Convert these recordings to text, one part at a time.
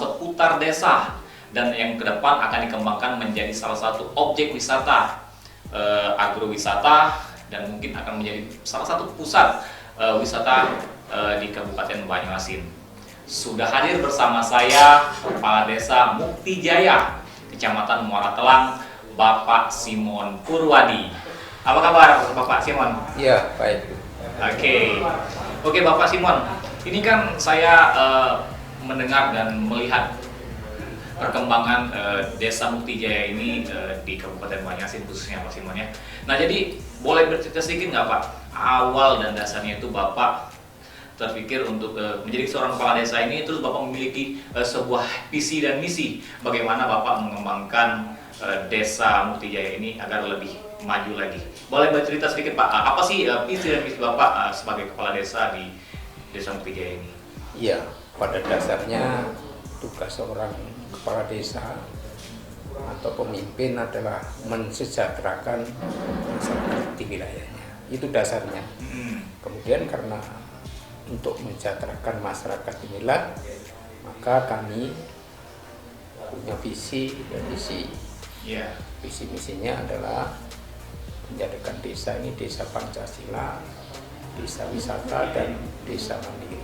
seputar desa dan yang ke depan akan dikembangkan menjadi salah satu objek wisata, agrowisata, dan mungkin akan menjadi salah satu pusat wisata di Kabupaten Banyuasin. Sudah hadir bersama saya Kepala Desa Mukti Jaya, Kecamatan Muara Telang, Bapak Simon Purwadi. Apa kabar Bapak Simon? Iya, baik. Oke Bapak Simon, ini kan saya mendengar dan melihat perkembangan Desa Mukti Jaya ini di Kabupaten Banyuasin khususnya Pak Simon ya. Nah jadi boleh bercerita sedikit nggak Pak, awal dan dasarnya itu Bapak terpikir untuk menjadi seorang kepala desa ini, terus Bapak memiliki sebuah visi dan misi bagaimana Bapak mengembangkan Desa Mukti Jaya ini agar lebih maju lagi. Boleh bercerita sedikit Pak, apa sih visi dan misi Bapak sebagai kepala desa di Desa Mukti Jaya ini? Iya, pada dasarnya tugas seorang kepala desa atau pemimpin adalah mensejahterakan masyarakat di wilayahnya. Itu dasarnya. Kemudian karena untuk mensejahterakan masyarakat inilah, maka kami punya visi dan misi. Visi misinya adalah menjadikan desa ini desa Pancasila, desa wisata, dan desa mandiri.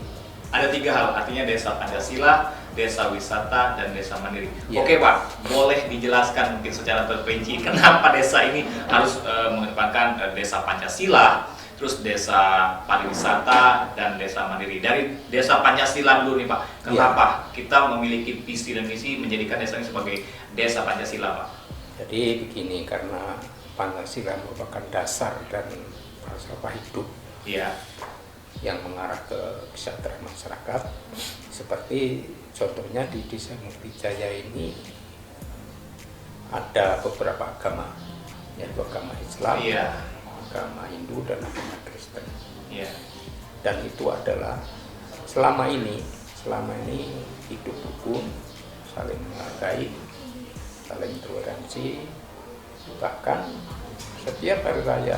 Ada 3 hal, artinya desa Pancasila, desa wisata, dan desa mandiri. Ya. Oke Pak, boleh dijelaskan mungkin secara terperinci kenapa desa ini harus mengedepankan desa Pancasila, terus desa pariwisata, dan desa mandiri. Dari desa Pancasila dulu nih Pak, kenapa kita memiliki visi dan misi menjadikan desa ini sebagai desa Pancasila Pak? Jadi begini, karena Pancasila merupakan dasar dan falsafah hidup yang mengarah ke kesejahteraan masyarakat. Seperti contohnya di Desa Mukti Jaya ini ada beberapa agama, yaitu agama Islam, agama Hindu, dan agama Kristen. Dan itu adalah selama ini hidup rukun, saling menghargai, saling toleransi, bahkan setiap hari raya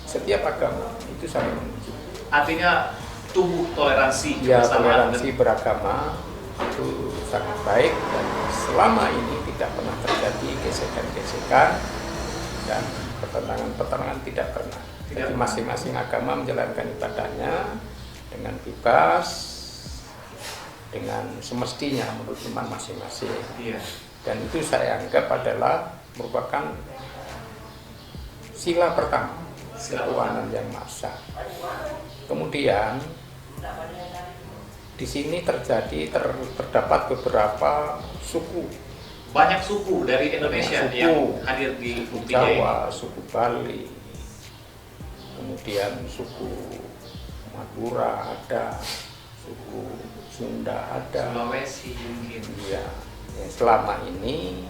setiap agama itu saling memuji. Artinya tumbuh toleransi Toleransi beragama itu sangat baik, dan selama ini tidak pernah terjadi gesekan-gesekan dan pertentangan tidak pernah. Jadi masing-masing agama menjalankan ibadahnya dengan bebas, dengan semestinya menurut iman masing-masing. Dan itu saya anggap adalah merupakan sila pertama, ketuhanan yang Maha Esa. Kemudian di sini terdapat beberapa suku. Banyak suku dari Indonesia yang hadir di Suku Mukti Jaya. Jawa, suku Bali, kemudian suku Madura ada, suku Sunda ada, Sulawesi mungkin. ya selama ini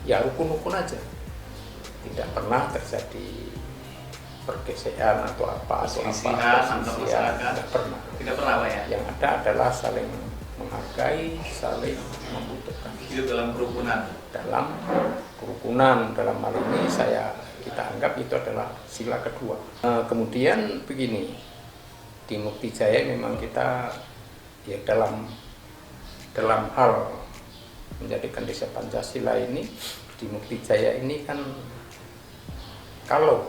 ya rukun-rukun aja, tidak pernah terjadi pergesekan atau apa Perselisihan antar masyarakat. Tidak pernah Pak ya. Yang ada adalah saling menghargai, saling membutuhkan, Hidup dalam kerukunan. Dalam hal ini kita anggap itu adalah sila kedua. Kemudian begini, di Mukti Jaya memang kita ya dalam hal menjadikan desa Pancasila ini, di Mukti Jaya ini kan kalau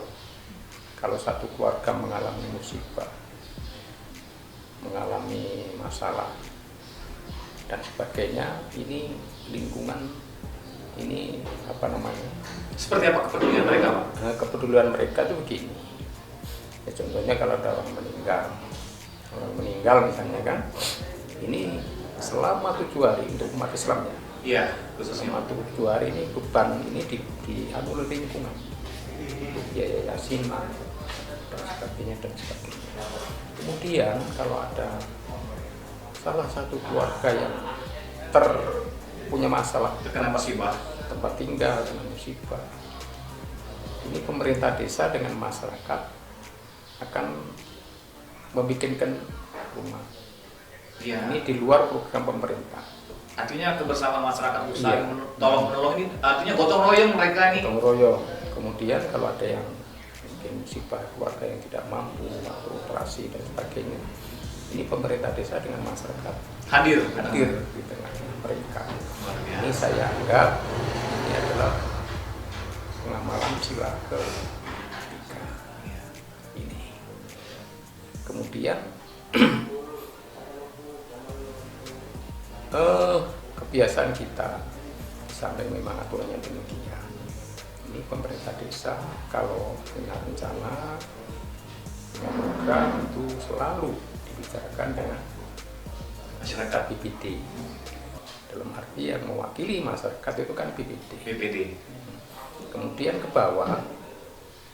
satu keluarga mengalami musibah, mengalami masalah dan sebagainya, ini lingkungan ini Seperti apa kepedulian mereka Pak? Kepedulian mereka itu begini ya, contohnya kalau ada orang meninggal misalnya kan, ini selama 7 hari untuk umat Islamnya, khususnya selama 7 hari ini beban ini diambil oleh lingkungan, biaya yasin dan sebagainya. Kemudian kalau ada salah satu keluarga yang punya masalah, terkena musibah, tempat tinggal, kena musibah, ini pemerintah desa dengan masyarakat akan membikinkan rumah. Ini di luar program pemerintah. Artinya kebersamaan masyarakat saling tolong menolong ini, artinya gotong royong mereka ini. Gotong royong. Kemudian kalau ada yang mungkin musibah, keluarga yang tidak mampu atau operasi dan sebagainya, ini pemerintah desa dengan masyarakat hadir di tengah. ini saya anggap ini adalah pengamalan sila ketiga ini. Kemudian kebiasaan kita sampai memang aturannya demikian. Ini pemerintah desa kalau punya rencana, punya program itu selalu dibicarakan dengan masyarakat BPD. Dalam arti yang mewakili masyarakat itu kan BPD. Kemudian ke bawah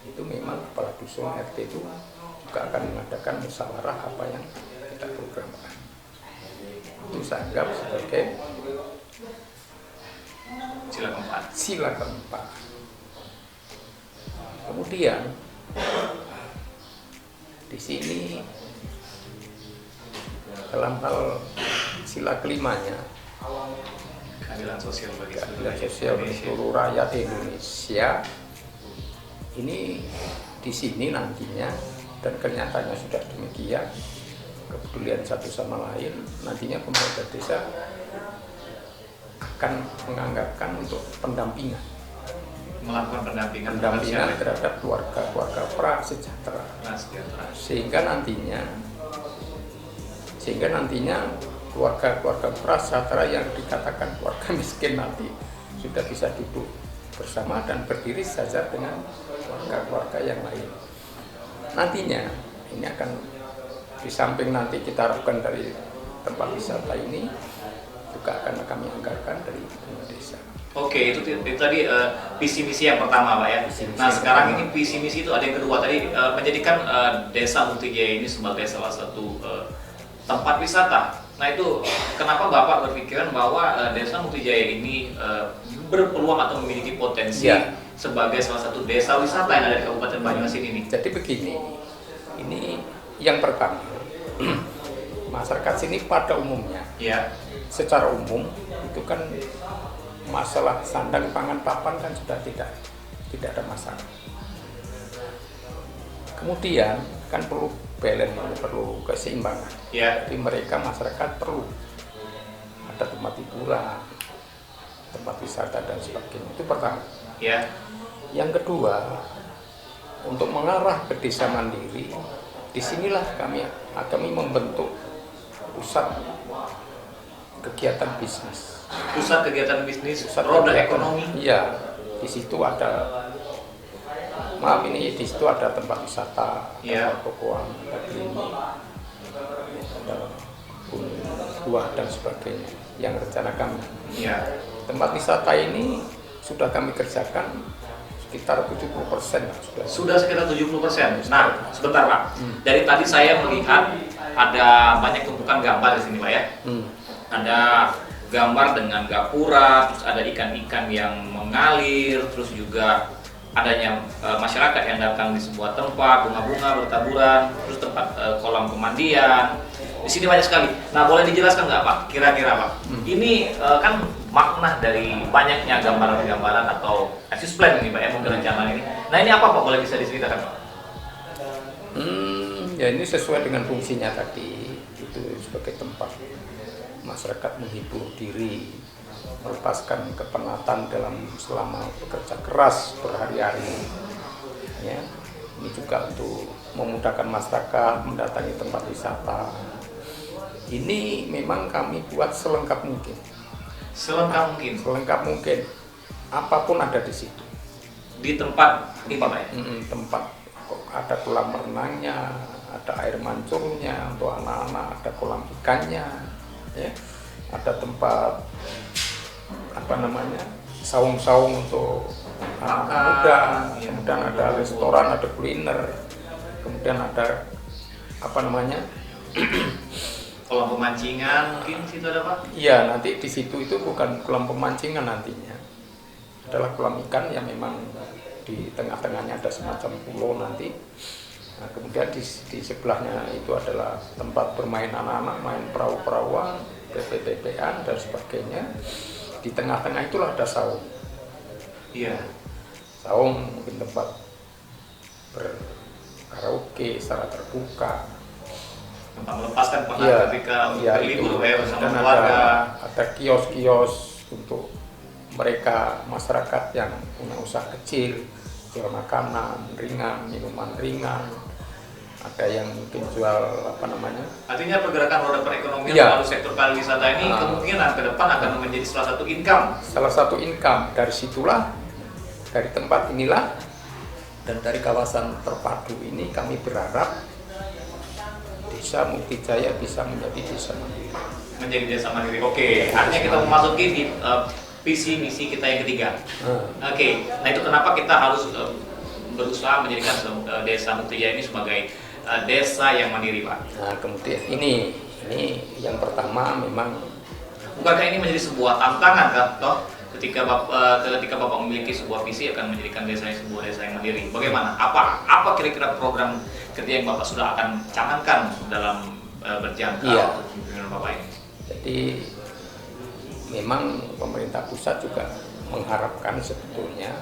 itu memang kepala dusun RT itu juga akan mengadakan musyawarah apa yang kita programkan. Itu saya anggap sebagai sila keempat. Kemudian di sini dalam hal sila kelimanya, keadilan sosial bagi seluruh rakyat Indonesia. Ini di sini nantinya, dan kenyataannya sudah demikian, kepedulian satu sama lain, nantinya pemerintah desa akan menganggarkan untuk pendampingan, melakukan pendampingan terhadap keluarga prasejahtera, sehingga nantinya keluarga prasejahtera yang dikatakan keluarga miskin nanti sudah bisa duduk bersama dan berdiri sejajar dengan keluarga yang lain. Nantinya ini akan di samping nanti kita harapkan dari tempat wisata ini juga akan kami anggarkan dari desa. Oke, itu tadi visi misi yang pertama, Pak ya. Nah, sekarang ini visi misi itu ada yang kedua tadi, menjadikan Desa Muktijaya ini sebagai salah satu tempat wisata. Nah, itu kenapa Bapak berpikiran bahwa Desa Muktijaya ini berpeluang atau memiliki potensi sebagai salah satu desa wisata yang ada di Kabupaten Banyuasin ini? Jadi begini, ini yang pertama, masyarakat sini pada umumnya, secara umum itu kan masalah sandang pangan papan kan sudah tidak ada masalah. Kemudian kan perlu balance, perlu keseimbangan. Jadi mereka masyarakat perlu ada tempat hiburan, tempat wisata dan sebagainya. Itu pertama. Yang kedua, untuk mengarah ke desa mandiri, disinilah kami membentuk pusat kegiatan bisnis. Pusat kegiatan bisnis, roda ekonomi. Iya, di situ ada, di situ ada tempat wisata, ada tokoan, ada klinik, ada buah dan sebagainya yang rencana kami. Tempat wisata ini sudah kami kerjakan sekitar 70% sudah sekitar 70%. Nah, sebentar Pak. Dari tadi saya melihat ada banyak tumpukan gambar di sini Pak ya. Ada gambar dengan gapura, terus ada ikan-ikan yang mengalir, terus juga adanya masyarakat yang datang di sebuah tempat, bunga-bunga bertaburan, terus tempat kolam pemandian. Di sini banyak sekali. Nah, boleh dijelaskan nggak Pak? Kira-kira Pak, ini kan makna dari banyaknya gambaran-gambaran atau action plan ini Pak ya, mungkin rencana ini. Nah, ini apa Pak? Boleh bisa diceritakan Pak? Ya ini sesuai dengan fungsinya tadi, itu sebagai tempat masyarakat menghibur diri, melepaskan kepenatan selama bekerja keras berhari-hari. Ya, ini juga untuk memudahkan masyarakat mendatangi tempat wisata. Ini memang kami buat selengkap mungkin. Selengkap mungkin. Apapun ada di situ. Di tempat ini Pak ya? Tempat ada kolam renangnya, ada air mancurnya untuk anak-anak, ada kolam ikannya. Ya, ada tempat saung-saung untuk anak muda, kemudian ada restoran, ada kuliner, kemudian ada kolam pemancingan mungkin situ ada Pak? Iya, nanti di situ itu bukan kolam pemancingan nantinya, adalah kolam ikan yang memang di tengah-tengahnya ada semacam pulau nanti. Nah, kemudian di sebelahnya itu adalah tempat bermain anak-anak, main perahu-perahuan, TP-TP-an dan sebagainya. Di tengah-tengah itulah ada saung. Saung mungkin tempat berkaraoke secara terbuka. Tempat melepaskan penat ketika berlibur bersama dan keluarga. Ada kios-kios untuk mereka masyarakat yang punya usaha kecil, jual makanan ringan, minuman ringan, ada yang mungkin jual apa namanya. Artinya pergerakan roda perekonomian Iya. melalui sektor pariwisata ini kemungkinan ke depan akan menjadi salah satu income. Salah satu income dari situlah, dari tempat inilah, dan dari kawasan terpadu ini kami berharap Desa Muktijaya bisa menjadi desa mandiri. Menjadi desa mandiri. Oke, artinya kita memasuki di visi misi kita yang ketiga. Oke, nah itu kenapa kita harus berusaha menjadikan desa Muktijaya ini sebagai desa yang mandiri, Pak? Nah, kemudian ini yang pertama memang. Bukankah ini menjadi sebuah tantangan, kan? Toh ketika Bapak memiliki sebuah visi akan menjadikan desa ini sebuah desa yang mandiri. Bagaimana? Apa kira-kira program kerja yang Bapak sudah akan canangkan dalam berjangka untuk pimpinan Bapak ini? Jadi memang pemerintah pusat juga mengharapkan sebetulnya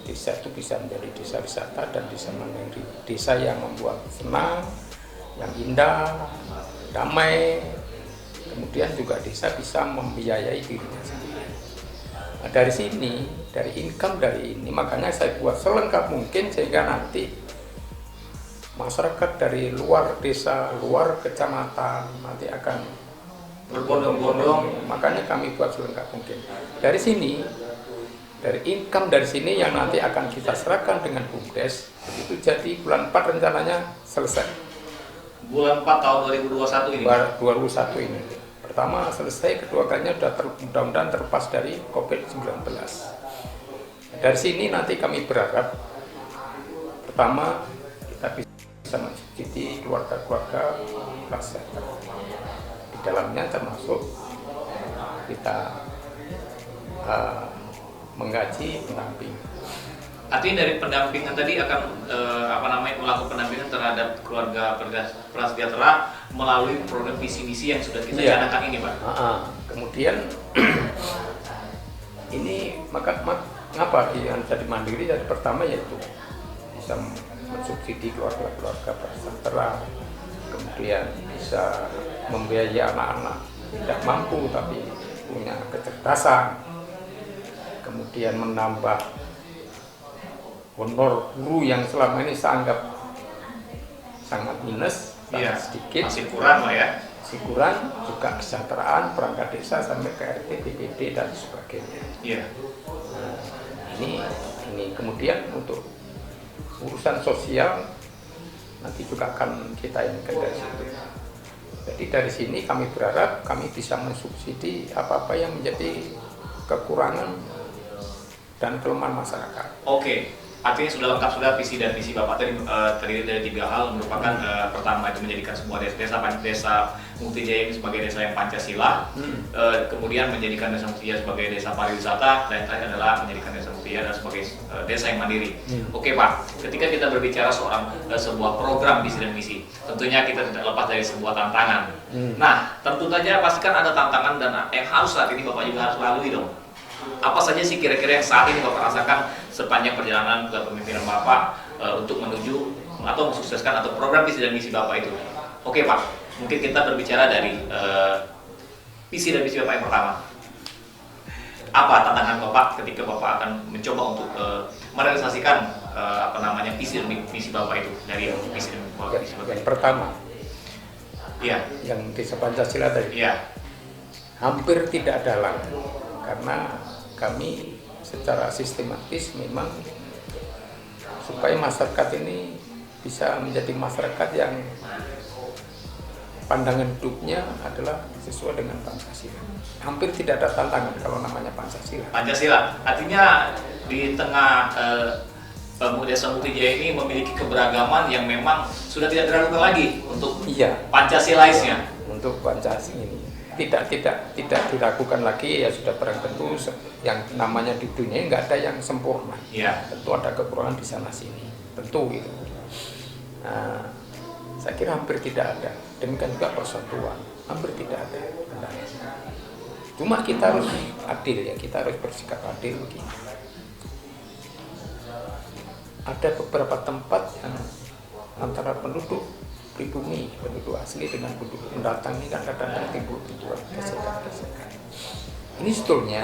desa itu bisa menjadi desa wisata dan desa mandiri, desa yang membuat senang, yang indah, damai, kemudian juga desa bisa membiayai dirinya sendiri. Nah, dari sini, dari income dari ini, makanya saya buat selengkap mungkin sehingga nanti masyarakat dari luar desa, luar kecamatan nanti akan berbondong-bondong. Makanya kami buat selengkap mungkin. Dari sini, dari income dari sini yang nanti akan kita serahkan dengan BUMDes, itu jadi bulan 4 rencananya selesai. Bulan 4 tahun 2021 ini? 2021 ini. Pertama selesai, kedua kalinya mudah-mudahan terlepas dari COVID-19. Dari sini nanti kami berharap, pertama kita bisa mensubsidi keluarga-keluarga prasejahtera. Di dalamnya termasuk kita menggaji pendamping. Artinya dari pendampingan tadi akan melakukan pendampingan terhadap keluarga prasejahtera melalui program visi misi yang sudah kita canangkan ini, Pak. Kemudian ini mengapa jadi mandiri? Jadi pertama yaitu bisa mensubsidi keluarga prasejahtera, kemudian bisa membiayai anak-anak tidak mampu tapi punya kecerdasan, kemudian menambah honor guru yang selama ini saya anggap sangat minus, sangat sedikit, masih kurang lah ya. Masih kurang, juga kesejahteraan perangkat desa sampai ke RT, BPD dan sebagainya. Iya. Nah, ini kemudian untuk urusan sosial nanti juga akan kita inginkan dari situ. Jadi dari sini kami berharap kami bisa mensubsidi apa-apa yang menjadi kekurangan dan kelemahan masyarakat. Oke. Artinya sudah lengkap sudah visi dan misi Bapak tadi terdiri dari 3 hal, merupakan pertama itu menjadikan sebuah desa Muktijaya ini sebagai desa yang Pancasila, kemudian menjadikan desa Muktijaya sebagai desa pariwisata, dan yang terakhir adalah menjadikan desa Muktijaya sebagai desa yang mandiri. Oke Pak, ketika kita berbicara sebuah program visi dan misi, tentunya kita tidak lepas dari sebuah tantangan. Nah, tentu saja pastikan ada tantangan dan yang harus saat ini Bapak juga harus lalui dong. Apa saja sih kira-kira yang saat ini Bapak rasakan sepanjang perjalanan kepemimpinan Bapak untuk menuju atau mensukseskan atau program visi dan misi Bapak itu? Oke Pak, mungkin kita berbicara dari visi dan misi Bapak yang pertama. Apa tantangan Bapak ketika Bapak akan mencoba untuk merealisasikan visi dan misi Bapak itu dari visi dan misi Bapak? Yang pertama, yang desa Pancasila tadi, hampir tidak ada lagi, karena kami secara sistematis memang supaya masyarakat ini bisa menjadi masyarakat yang pandangan hidupnya adalah sesuai dengan Pancasila. Hampir tidak ada tantangan kalau namanya Pancasila. Pancasila, artinya di tengah Desa Muktijaya ini memiliki keberagaman yang memang sudah tidak diragukan lagi untuk Pancasilaisnya. Untuk Pancasila ini tidak diragukan lagi, ya sudah barang tentu yang namanya di dunia nggak ada yang sempurna. Tentu ada kekurangan di sana sini, tentu gitu. Nah, saya kira hampir tidak ada. Demikian juga persatuan, hampir tidak ada. Cuma kita harus adil ya, kita harus bersikap adil begini. Ada beberapa tempat yang antara penduduk pribumi, penduduk asli dengan penduduk pendatang ini kadang-kadang timbul gesekan. Ini sebetulnya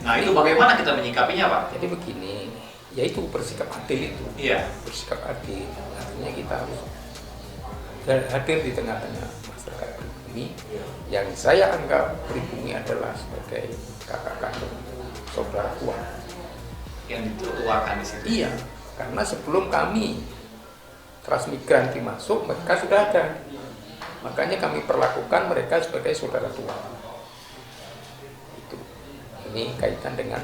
Nah itu bagaimana kita menyikapinya Pak? Jadi begini, yaitu bersikap adil itu. Iya. Bersikap adil, artinya kita harus hadir di tengah-tengah masyarakat pribumi yang saya anggap pribumi adalah sebagai kakak kandung, saudara tua. Yang dituakan di situ. Iya, karena sebelum kami transmigran masuk, mereka sudah ada. Makanya kami perlakukan mereka sebagai saudara tua. Itu. Ini kaitan dengan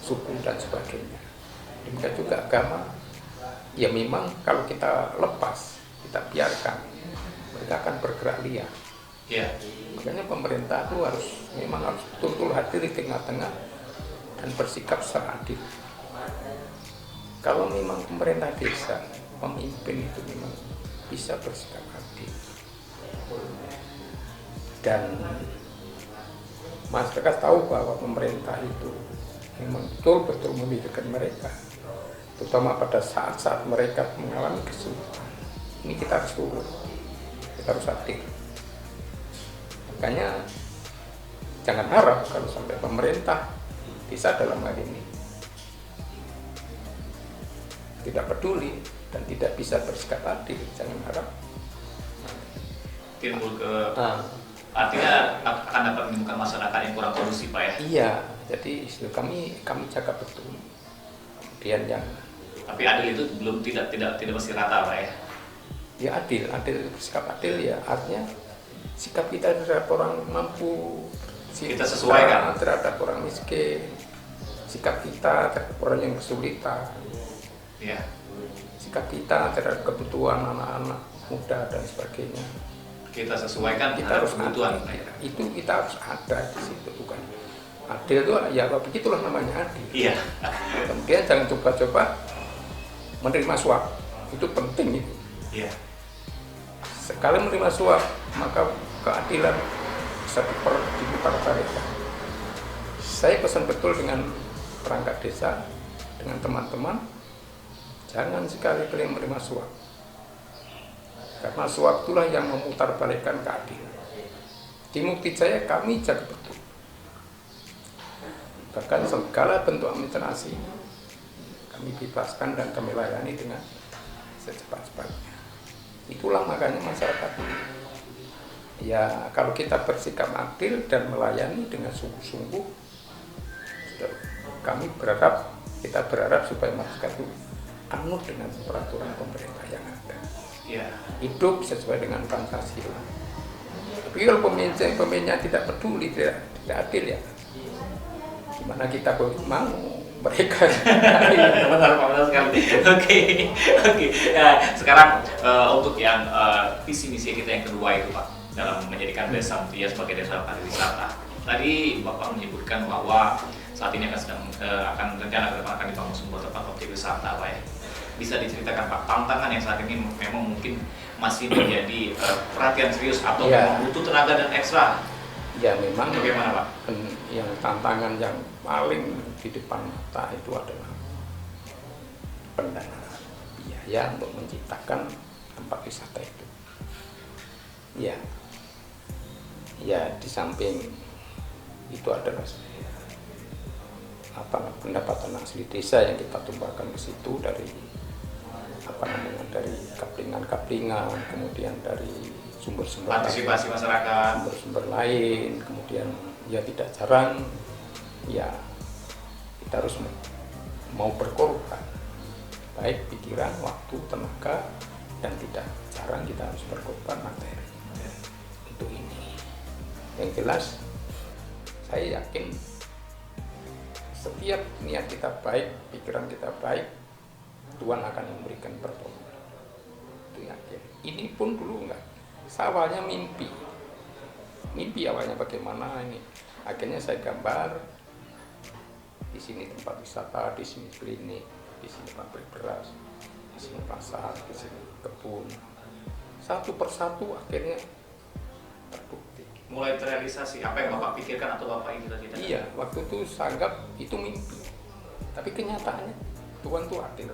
suku dan sebagainya. Demikian juga agama. Ya memang kalau kita lepas, kita biarkan, mereka akan bergerak liar. Iya. Makanya pemerintah itu memang harus betul-betul hadir di tengah-tengah dan bersikap secara adil. Kalau memang pemerintah desa, pemimpin itu memang bisa bersikap adil dan masyarakat tahu bahwa pemerintah itu memang betul-betul memikirkan mereka, terutama pada saat-saat mereka mengalami kesulitan. Ini kita harus turun, kita harus hadir. Makanya jangan harap kalau sampai pemerintah desa dalam hal ini tidak peduli dan tidak bisa bersikap adil, jangan harap Timbul ke artinya akan dapat menimbulkan masyarakat yang kurang kondusif Pak ya. Iya, jadi kami jaga betul. Kemudian yang Tapi adil itu belum tidak mesti rata Pak ya. ya adil bersikap adil ya artinya sikap kita terhadap orang mampu, Kita sesuaikan. terhadap orang miskin, sikap kita terhadap orang yang kesulitan, Iya. sikap kita terhadap kebutuhan anak-anak muda dan sebagainya. Kita sesuaikan Kita terhadap harus kebutuhan. adil. Itu kita harus ada di situ, bukan adil itu ya begitulah namanya adil. Iya. Kemudian jangan coba-coba menerima suap, itu penting itu. Iya. Sekali menerima suap, maka keadilan bisa diputar-balikan. Saya pesan betul dengan perangkat desa, dengan teman-teman, jangan sekali-kali menerima suap. Karena suap itulah yang memutarbalikkan keadilan. Di Mukti Jaya kami jaga betul. Bahkan segala bentuk administrasi kami bebaskan dan kami layani dengan secepat-cepatnya. Itulah makanya masyarakat ini. Ya kalau kita bersikap adil dan melayani dengan sungguh-sungguh, kita berharap supaya masyarakat itu anut dengan peraturan pemerintah yang ada. Iya. Hidup sesuai dengan Pancasila. Tapi kalau pemimpinnya tidak peduli, tidak adil ya, gimana kita mau mereka? Benar Pak, benar sekali. Oke. Ya, sekarang untuk yang visi misi kita yang kedua itu Pak, dalam menjadikan desa Mukti Jaya sebagai desa pariwisata. Tadi Bapak menyebutkan bahwa saat ini akan rencana ke depan akan dibangun sebuah tempat objek wisata Pak ya. Bisa diceritakan Pak, tantangan yang saat ini memang mungkin masih menjadi perhatian serius atau memang butuh tenaga dan ekstra? Ya memang. Bagaimana Pak? Yang tantangan yang paling di depan mata itu adalah pendanaan biaya untuk menciptakan tempat wisata itu. Ya di samping itu adalah pendapatan asli desa yang kita tumbahkan ke situ dari dari kaplingan, kemudian dari sumber-sumber Partisipasi masyarakat, sumber-sumber lain, kemudian ya tidak jarang ya kita harus mau berkorban, baik pikiran, waktu, tenaga, dan tidak jarang kita harus berkorban materi untuk ini. Yang jelas saya yakin setiap niat kita baik, pikiran kita baik, Tuhan akan memberikan pertolongan. Itu yakin. Ini pun dulu enggak. Awalnya mimpi awalnya bagaimana ini. Akhirnya saya gambar di sini tempat wisata, di sini klinik, di sini pabrik beras, di sini pasar, di sini kebun. Satu persatu akhirnya terbukti. mulai terrealisasi apa yang Bapak pikirkan atau Bapak ingin cita-citakan? Iya, waktu itu saya anggap itu mimpi. Tapi kenyataannya Tuhan tuh adil.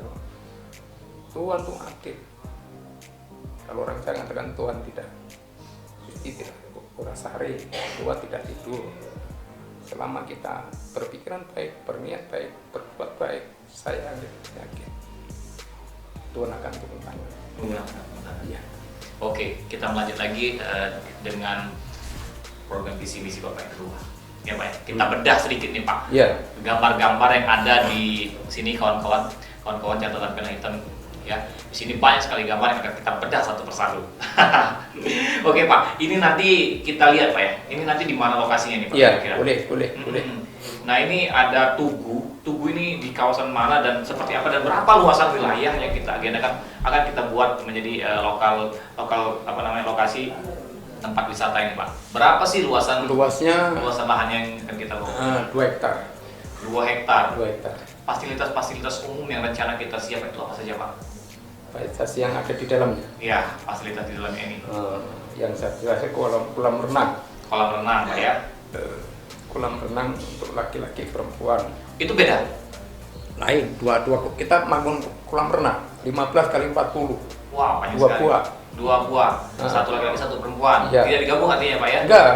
Tuhan tuh adil. Kalau orang saya mengatakan Tuhan tidak, Gusti tidak orang sare, Tuhan tidak tidur. selama kita berpikiran baik, berniat baik, berbuat baik, saya yakin Tuhan akan turun tangan. Ya. Oke, kita melanjut lagi dengan program visi misi Bapak yang kedua. Ya Pak, ya. Kita bedah sedikit nih Pak. Ya. Gambar-gambar yang ada di sini kawan-kawan catatan pena hitam ya. Di sini banyak sekali gambar yang akan kita bedah satu persatu. Oke Pak, ini nanti kita lihat Pak ya. Ini nanti di mana lokasinya nih Pak? Iya, Kira-kira? boleh. Nah ini ada Tugu ini di kawasan mana dan seperti apa dan berapa luasan wilayah yang kita agendakan akan kita buat menjadi lokal lokasi tempat wisata ini Pak. Berapa sih luasan lahan yang akan kita bawa? 2 hektar. 2 hektar. 2 hektar. Fasilitas-fasilitas umum yang rencana kita siap itu apa saja Pak? Fasilitas yang ada di dalamnya. Ya, fasilitas di dalamnya ini. Yang saya jelaskan kolam renang. Kolam renang Pak ya. Kolam renang untuk laki-laki perempuan. Itu beda? Lain, dua kita bangun kolam renang 15 kali 40. Wah, banyak 2 sekali. buah. 2 buah. Satu laki-laki, satu perempuan. Ya. Tidak digabung artinya Pak ya? Enggak.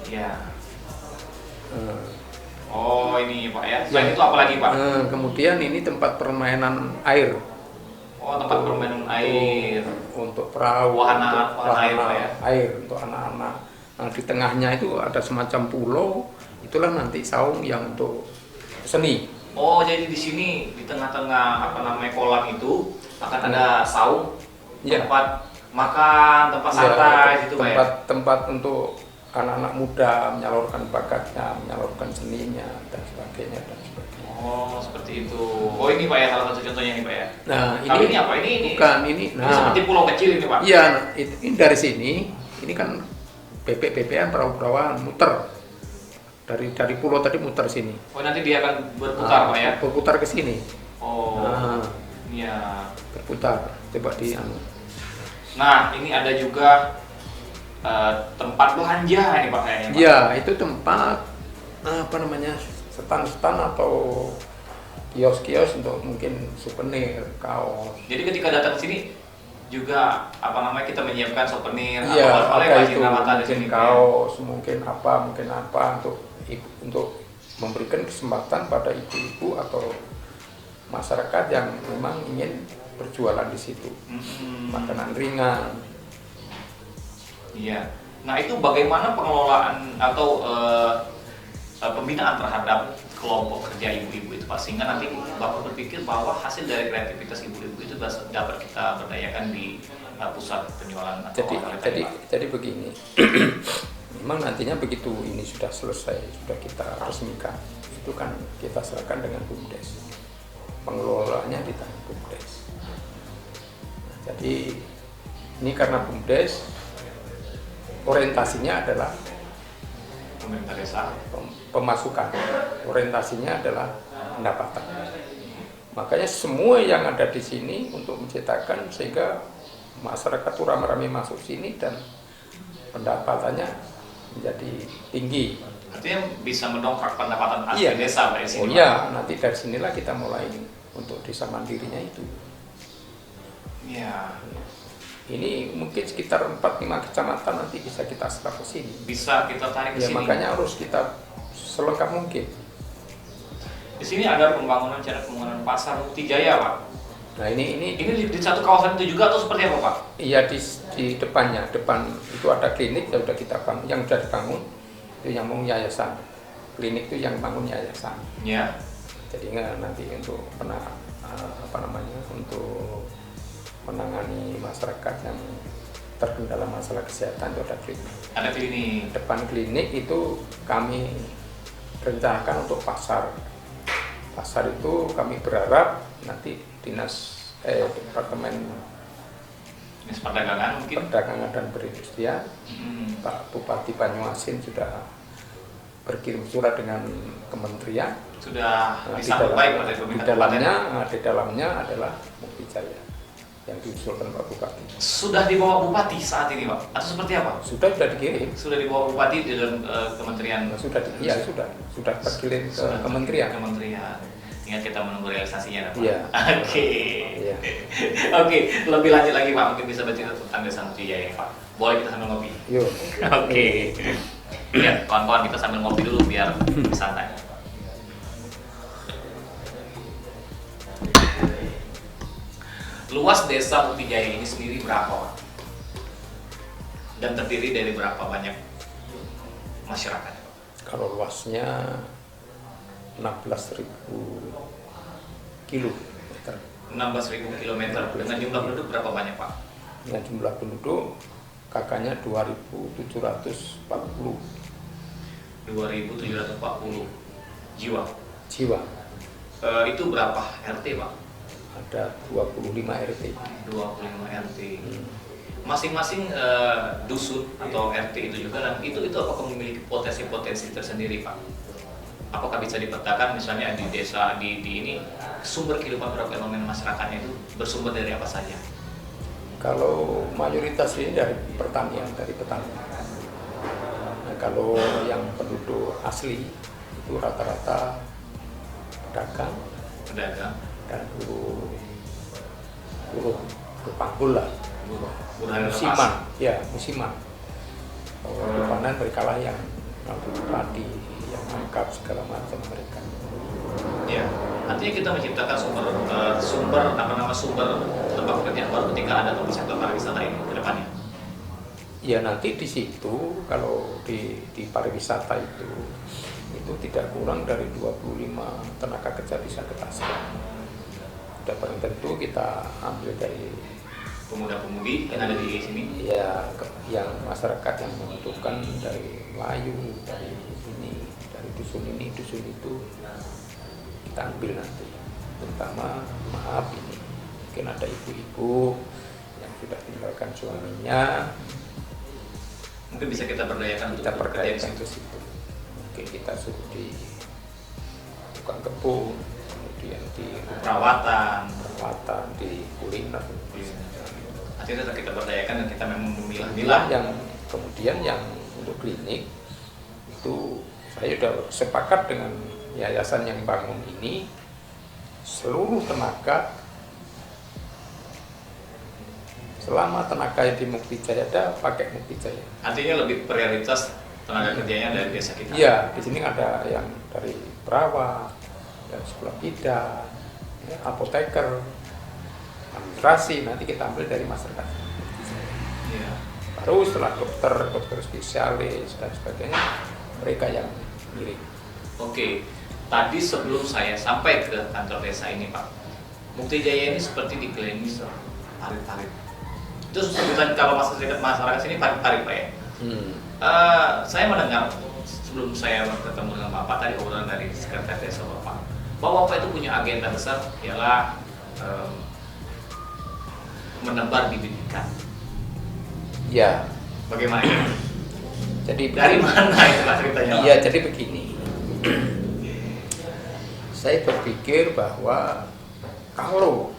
Ya. Oh, ini Pak ya. Selain itu apa lagi Pak? Kemudian ini tempat permainan air. Oh, tempat permainan air. Untuk perahu, Wahana air Pak ya. Air untuk anak-anak. Nah, di tengahnya itu ada semacam pulau. Itulah nanti saung yang untuk seni. Oh, jadi di sini di tengah-tengah kolam itu akan ada saung, Ya. tempat makan, tempat santai gitu Pak ya. Tempat untuk anak-anak muda menyalurkan bakatnya, menyalurkan seninya dan sebagainya. Oh, seperti itu. Oh, ini Pak ya salah satu contohnya nih Pak ya. Nah, Kalau ini apa? Ini bukan ini. Ini seperti pulau kecil ini Pak. Iya, ini dari sini, ini kan bebek-bebekan perahu-perahuan muter. Dari pulau tadi muter sini. Oh, nanti dia akan berputar Pak ya. Berputar ke sini. Oh. Iya. Berputar. Coba di Nah, ini ada juga tempat belanja ini Pak kayaknya. Pak. Ya, itu tempat stan-stan atau kios-kios untuk mungkin souvenir, kaos. Jadi ketika datang ke sini juga kita menyiapkan souvenir Iya, atau apa itu mungkin mungkin kaos, mungkin apa untuk memberikan kesempatan pada ibu-ibu atau masyarakat yang memang ingin berjualan di situ. Makanan ringan. Iya. Nah, itu bagaimana pengelolaan atau pembinaan terhadap kelompok kerja ibu-ibu itu Pak, sehingga nanti Bapak berpikir bahwa hasil dari kreativitas ibu-ibu itu dapat kita berdayakan di pusat penjualan atau jadi begini. Memang nantinya begitu ini sudah selesai, sudah kita resmikan, itu kan kita serahkan dengan BUMDes. Pengelolaannya di tangan BUMDes. Jadi ini karena BUMDes orientasinya adalah pemerintah desa, pemasukan, orientasinya adalah pendapatan. Makanya semua yang ada di sini untuk menciptakan sehingga masyarakat itu ramai-ramai masuk sini dan pendapatannya menjadi tinggi. Artinya bisa mendongkrak pendapatan asli Iya. desa Pak di sini. Oh iya, nanti dari sinilah kita mulai untuk desa mandirinya itu. Iya. Ini mungkin sekitar 4-5 kecamatan nanti bisa kita serap ke sini. Bisa kita tarik ke Ya sini. makanya harus kita selengkap mungkin. Di sini ada pembangunan pasar Mukti Jaya Pak. Nah ini Ini di satu kawasan itu juga atau seperti apa Pak? iya di depan itu ada klinik yang sudah kita bangun, yang sudah dibangun itu yang bangun yayasan. Klinik itu yang bangun yayasan. Ya. Jadi nanti untuk untuk menangani masyarakat yang terkendala masalah kesehatan itu ada klinik. Ada klinik. Depan klinik itu kami rencanakan untuk pasar. Pasar itu kami berharap nanti Departemen Dinas Perdagangan mungkin. Perdagangan dan Perindustrian, Pak Bupati Banyuasin sudah berkirim surat dengan kementerian. Sudah Nah, bisa baik pada pemerintah. di dalamnya adalah Mukti Jaya yang diusulkan Pak Bupati. Sudah dibawa Bupati saat ini Pak? Atau seperti apa? Sudah dikirim. Sudah dibawa Bupati di dalam kementerian. Sudah terkirim ke kementerian. Ingat kita menunggu realisasinya Pak. Iya. Oke. Iya. Oke, lebih lanjut lagi Pak, mungkin bisa bercerita tentang Desa Mukti Jaya Pak. Boleh kita sambil ngopi? Yuk. Oke. Ya, kawan-kawan kita sambil ngopi dulu biar santai. Luas desa Mukti Jaya ini sendiri berapa, Pak? Dan terdiri dari berapa banyak masyarakat? Kalau luasnya 16.000 kilometer. 16.000 kilometer. Dengan jumlah penduduk berapa banyak, Pak? Dengan jumlah penduduk kakaknya 2.740 2.740 jiwa. Itu berapa RT, Pak? Ada 25 RT. 25 RT. Masing-masing dusun atau RT itu juga, dan itu apakah memiliki potensi-potensi tersendiri, Pak? Apakah bisa dipetakan misalnya di desa di ini sumber kehidupan perekonomian masyarakatnya itu bersumber dari apa saja? Kalau mayoritas ini dari pertanian, dari petani. Nah, kalau yang penduduk asli itu rata-rata pedagang dan buruh berpanggul lah. Musiman, ya musiman. Panen mereka yang nandur padi, yang angkat segala macam mereka. Ya, artinya kita menciptakan sumber tempat pekerjaan baru ketika ada sektor pariwisata ini ke depannya. Ya nanti di situ kalau di pariwisata itu tidak kurang dari 25 tenaga kerja bisa kita serap. Sudah paling tentu kita ambil dari pemuda-pemudi yang ada di sini. Ya, yang masyarakat yang membutuhkan dari Melayu, dari ini, dari dusun ini, dusun itu kita ambil nanti. Terutama maaf ini mungkin ada ibu-ibu yang sudah tinggalkan suaminya. Mungkin bisa kita berdayakan Kita berdayakan ke situ. Mungkin kita suruh di tukang kebun, kemudian di perawatan, di kuliner. Artinya tetap kita berdayakan dan kita memang memilah-milah. Yang kemudian yang untuk klinik itu saya sudah sepakat dengan yayasan yang bangun ini, seluruh tenaga selama tenaga yang di Mukti Jaya ada pakai Mukti Jaya. Artinya lebih prioritas tenaga kerjanya dari desa kita. Iya, di sini ada yang dari perawat, dari sekolah bidan, ya, apoteker, administrasi, nanti kita ambil dari masyarakat. Iya. Baru setelah dokter spesialis dan sebagainya, mereka yang mirip. Oke, tadi sebelum saya sampai ke kantor desa ini, Pak, Mukti Jaya ini seperti dikelilingi parit-parit. Itu sebutan kalau masyarakat sini parit-parit, Pak ya. Saya mendengar sebelum saya bertemu dengan Bapak tadi obrolan dari sekretaris desa Bapak, bahwa Bapak itu punya agenda besar ialah menebar bibit ikan. Ya. Bagaimana ini? Jadi dari mana itu Pak ceritanya? Iya, jadi begini. Saya berpikir bahwa kalau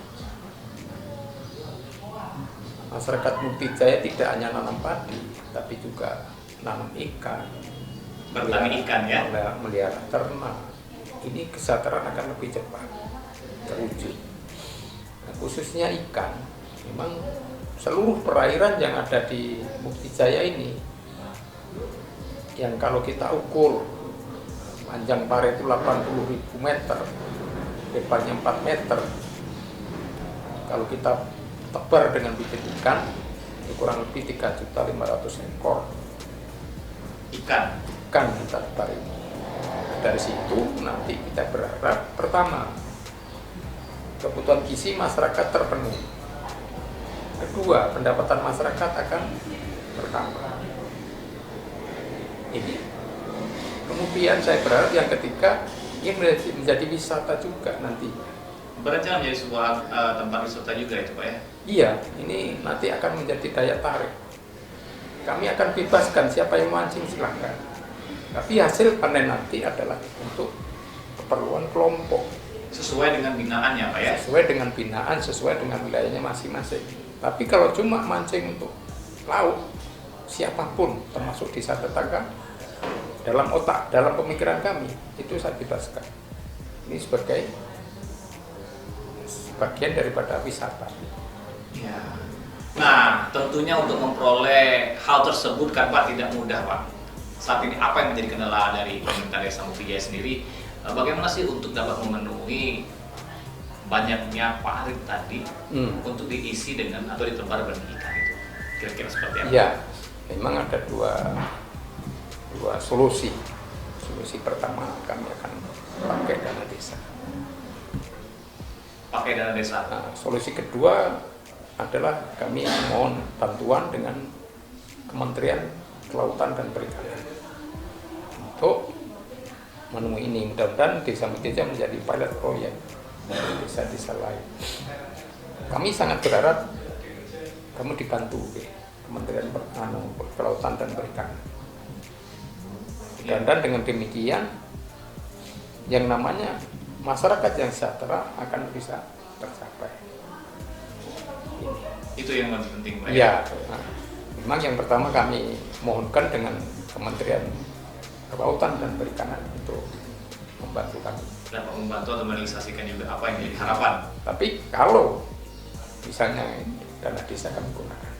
masyarakat Mukti Jaya tidak hanya nanam padi, tapi juga nanam ikan, bertani ikan ya, melihara ternak, ini kesejahteraan akan lebih cepat terwujud. Nah, khususnya ikan, memang seluruh perairan yang ada di Mukti Jaya ini, yang kalau kita ukur panjang parit itu 80.000 meter, lebarnya 4 meter. Kalau kita tebar dengan bibit ikan, itu kurang lebih 3.500.000 ekor ikan kita tebar ini. Dari situ nanti kita berharap pertama kebutuhan gizi masyarakat terpenuhi. Kedua, pendapatan masyarakat akan bertambah. Ini. Kemudian saya berharap yang ketiga, ini menjadi wisata juga nanti. Berencana menjadi sebuah tempat wisata juga itu Pak ya? Iya, ini nanti akan menjadi daya tarik. Kami akan bebaskan siapa yang mancing silakan. Tapi hasil panen nanti adalah untuk keperluan kelompok. Sesuai dengan binaannya Pak ya? Sesuai dengan binaan, sesuai dengan wilayahnya masing-masing. Tapi kalau cuma mancing untuk laut, siapapun termasuk desa tetangga, dalam otak, dalam pemikiran kami, itu saya bebaskan. Ini sebagai bagian daripada wisata. Ya. Nah, tentunya untuk memperoleh hal tersebut kan Pak tidak mudah Pak. saat ini apa yang menjadi kendala dari pemerintah Desa Mukti Jaya sendiri? Bagaimana sih untuk dapat memenuhi banyaknya parit tadi untuk diisi dengan atau ditebar benih ikan itu? Kira-kira seperti apa? Ya, memang ada dua solusi. Solusi pertama, kami akan pakai dana desa. Pakai dana desa. Nah, solusi kedua adalah kami mohon bantuan dengan Kementerian Kelautan dan Perikanan untuk menemui ini. Mudah-mudahan Desa Mukti Jaya menjadi pilot proyek dari desa-desa lain. Kami sangat berharap kamu dibantu Kementerian Kelautan dan Perikanan. Dan dengan demikian yang namanya masyarakat yang sejahtera akan bisa tercapai. Itu yang lebih penting, Pak. Ya, nah, memang yang pertama kami mohonkan dengan Kementerian Kelautan dan Perikanan untuk membantu kami. Dan membantu atau merealisasikan juga apa yang jadi harapan. Tapi kalau misalnya dana desa kami gunakan.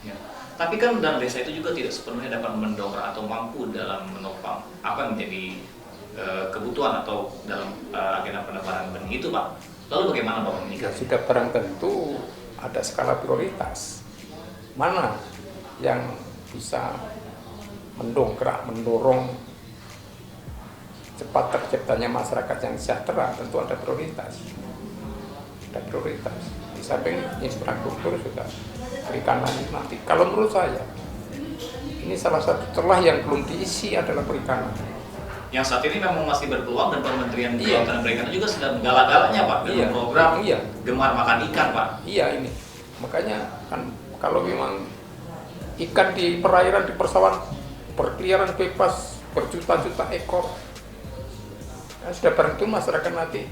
Ya. Tapi kan dana desa itu juga tidak sepenuhnya dapat mendongkrak atau mampu dalam menopang apa yang menjadi kebutuhan atau dalam agenda penebaran benih itu, Pak. Lalu bagaimana Bapak Ya, menyikapi? sudah barang tentu ada skala prioritas. Mana yang bisa mendorong cepat terciptanya masyarakat yang sejahtera, tentu ada prioritas. Ada prioritas. Di samping infrastruktur juga perikanan nanti. Kalau menurut saya, ini salah satu celah yang belum diisi adalah perikanan. Yang saat ini memang masih berpeluang dan Kementerian Kelautan dan Perikanan juga sedang galak-galaknya, Pak, dengan program Gemar Makan Ikan, Pak. Iya ini. Makanya kan kalau memang ikan di perairan, di persawahan berkeliaran bebas berjuta-juta ekor, sudah barang itu masyarakat nanti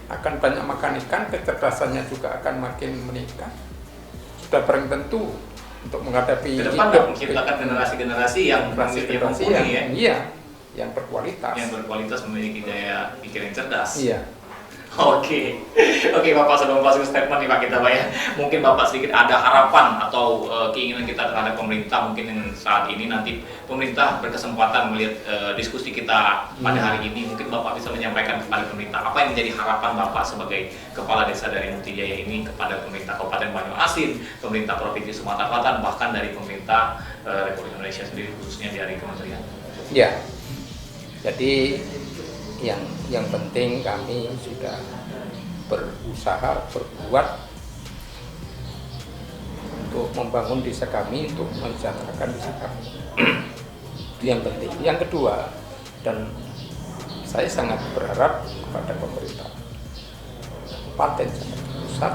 akan banyak makan ikan, kecerdasannya juga akan makin meningkat. Sudah barang tentu untuk menghadapi ke depan menciptakan generasi-generasi yang mumpuni ya. Iya, yang berkualitas. Yang berkualitas, memiliki daya pikir yang cerdas. Iya. Oke, Bapak, sebelum closing statement nih Pak kita, Pak ya, mungkin Bapak sedikit ada harapan atau keinginan kita terhadap pemerintah, mungkin yang saat ini nanti pemerintah berkesempatan melihat diskusi kita pada hari ini, mungkin Bapak bisa menyampaikan kepada pemerintah apa yang menjadi harapan Bapak sebagai kepala desa dari Mukti Jaya ini kepada pemerintah Kabupaten Banyuasin, pemerintah Provinsi Sumatera Selatan, bahkan dari pemerintah Republik Indonesia sendiri, khususnya dari kementerian. Ya, jadi yang penting kami sudah berusaha berbuat untuk membangun desa kami, untuk mensejahterakan desa kami. Itu yang penting. Yang kedua, dan saya sangat berharap kepada pemerintah kabupaten sampai pusat,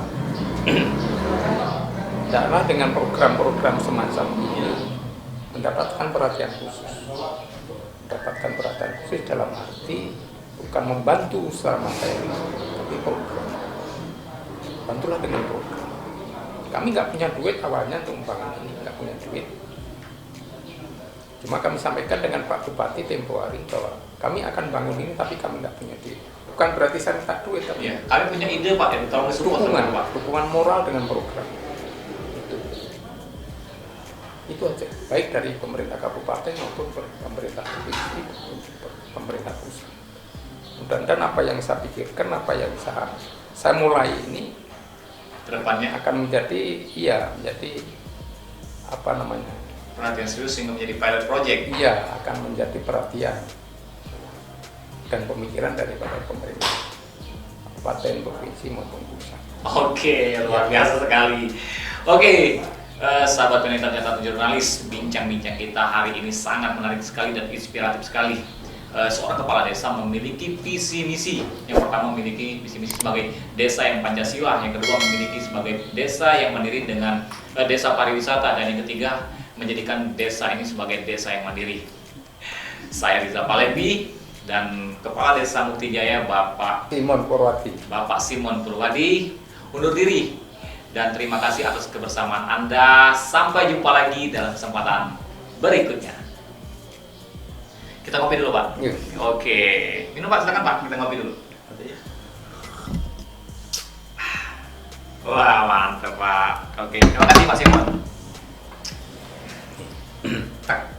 adalah dengan program-program semacam ini mendapatkan perhatian khusus. Mendapatkan perhatian khusus dalam arti bukan membantu secara materi, tapi program. Bantulah dengan program. Kami nggak punya duit awalnya untuk membangun ini, nggak punya duit. Cuma kami sampaikan dengan Pak Bupati tempo hari bahwa kami akan bangun ini, tapi kami nggak punya duit. Bukan berarti saya minta duit, tapi ya, kami punya ide Pak, yang tolong disupport Pak. Dukungan moral dengan program. Itu aja, baik dari pemerintah kabupaten maupun pemerintah provinsi, pemerintah pusat. Dan apa yang saya pikirkan, apa yang saya mulai ini kedepannya akan menjadi perhatian serius sehingga menjadi pilot project. Iya, akan menjadi perhatian dan pemikiran daripada pemerintah kabupaten, provinsi maupun pusat. Oke, luar biasa sekali. Oke, sahabat penelitian catatan jurnalis, bincang-bincang kita hari ini sangat menarik sekali dan inspiratif sekali. Seorang kepala desa memiliki visi misi. Yang pertama memiliki visi misi sebagai desa yang Pancasila, yang kedua memiliki sebagai desa yang mandiri dengan desa pariwisata, dan yang ketiga menjadikan desa ini sebagai desa yang mandiri. Saya Riza Palembi dan Kepala Desa Mukti Jaya Bapak Simon Purwadi undur diri, dan terima kasih atas kebersamaan Anda. Sampai jumpa lagi dalam kesempatan berikutnya. Kita ngopi dulu Pak. Yes. Oke, minum Pak, silakan Pak, kita ngopi dulu. Wah, mantap Pak. Oke, terima kasih Pak Simon. Tak.